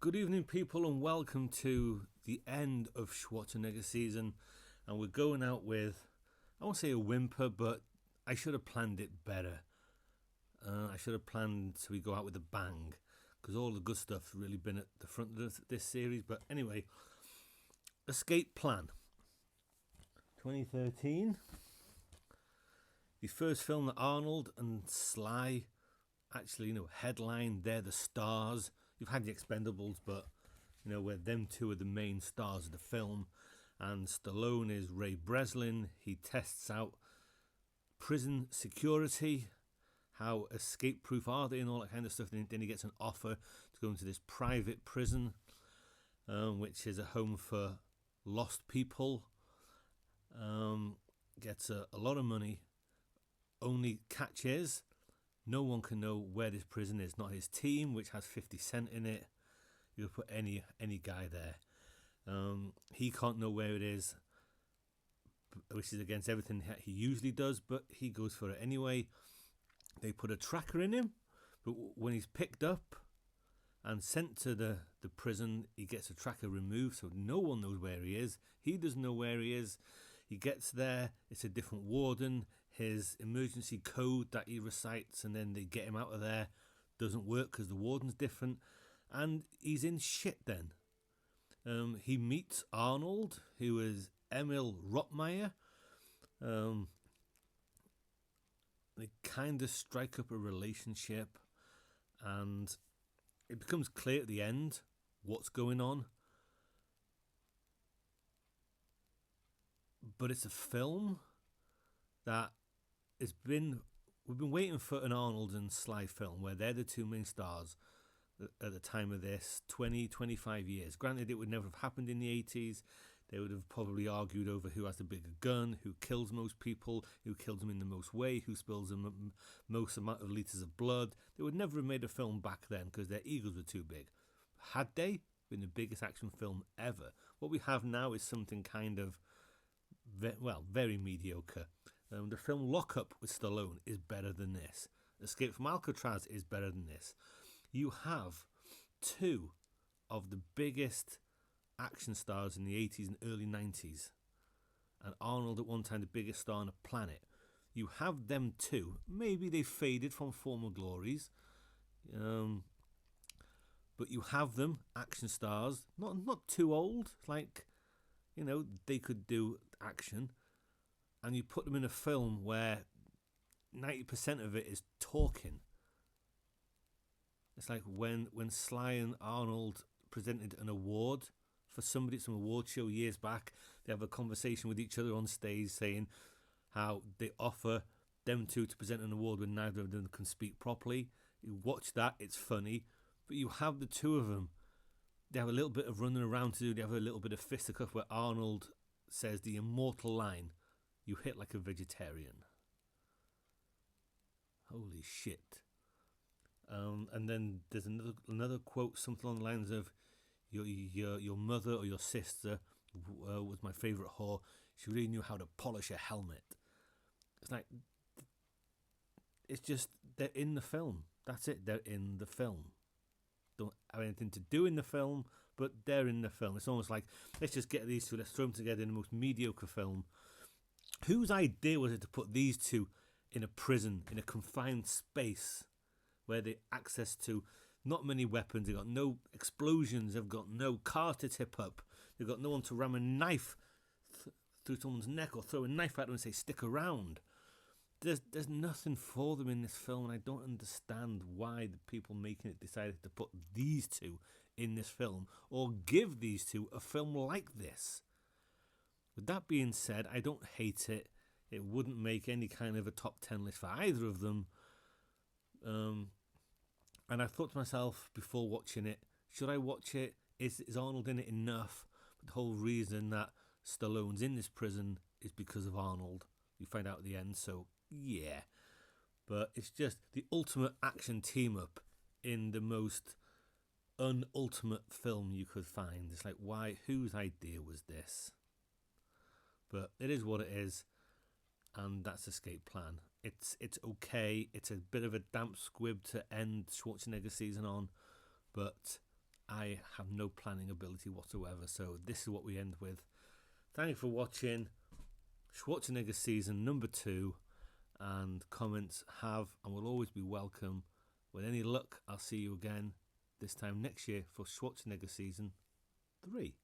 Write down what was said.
Good evening, people, and welcome to the end of Schwarzenegger season. And we're going out with, I won't say a whimper, but I should have planned it better. I should have planned so we go out with a bang, because all the good stuff's really been at the front of this series. But anyway, Escape Plan 2013. The first film that Arnold and Sly actually, headline. They're the stars. You've had the Expendables, but where them two are the main stars of the film. And Stallone is Ray Breslin. He tests out prison security, how escape-proof are they, and all that kind of stuff. Then he gets an offer to go into this private prison, which is a home for lost people. Gets a lot of money. Only catch is, no one can know where this prison is. Not his team, which has 50 Cent in it. You could put any guy there. He can't know where it is, which is against everything he usually does, but he goes for it anyway. They put a tracker in him, but when he's picked up and sent to the prison, he gets a tracker removed, so no one knows where he is. He doesn't know where he is. He gets there, it's a different warden. His emergency code that he recites, and then they get him out of there, doesn't work because the warden's different, and he's in shit then. He meets Arnold, who is Emil Rottmeier. They kind of strike up a relationship, and it becomes clear at the end what's going on. But it's a film that we've been waiting for an Arnold and Sly film where they're the two main stars at the time of this, 25 years. Granted, it would never have happened in the 80s. They would have probably argued over who has the bigger gun, who kills most people, who kills them in the most way, who spills the most amount of litres of blood. They would never have made a film back then because their egos were too big. Had they been the biggest action film ever, what we have now is something kind of very mediocre. The film Lock-Up with Stallone is better than this. Escape from Alcatraz is better than this. You have two of the biggest action stars in the 80s and early 90s, and Arnold at one time the biggest star on the planet. You have them two. Maybe they faded from former glories, but you have them, action stars, not too old, like they could do action, and you put them in a film where 90% of it is talking. It's like when Sly and Arnold presented an award for somebody at some award show years back. They have a conversation with each other on stage saying how they offer them two to present an award when neither of them can speak properly. You watch that, it's funny, but you have the two of them. They have a little bit of running around to do. They have a little bit of fisticuff where Arnold says the immortal line, "You hit like a vegetarian." Holy shit. And then there's another quote, something along the lines of, your mother or your sister was my favourite whore. She really knew how to polish a helmet. It's like, it's just, they're in the film. That's it, they're in the film. Don't have anything to do in the film, but they're in the film. It's almost like, let's just get these two, let's throw them together in the most mediocre film. Whose idea was it to put these two in a prison, in a confined space, where they access to not many weapons, they've got no explosions, they've got no car to tip up, they've got no one to ram a knife through someone's neck or throw a knife at them and say, stick around. There's nothing for them in this film, and I don't understand why the people making it decided to put these two in this film or give these two a film like this. With that being said, I don't hate it. It wouldn't make any kind of a top 10 list for either of them. And I thought to myself before watching it, should I watch it? Is Arnold in it enough? But the whole reason that Stallone's in this prison is because of Arnold. You find out at the end, so yeah. But it's just the ultimate action team-up in the most unultimate film you could find. It's like, why? Whose idea was this? But it is what it is, and that's Escape Plan. It's okay. It's a bit of a damp squib to end Schwarzenegger season on, but I have no planning ability whatsoever. So this is what we end with. Thank you for watching Schwarzenegger season number 2, and comments have and will always be welcome. With any luck, I'll see you again this time next year for Schwarzenegger season 3.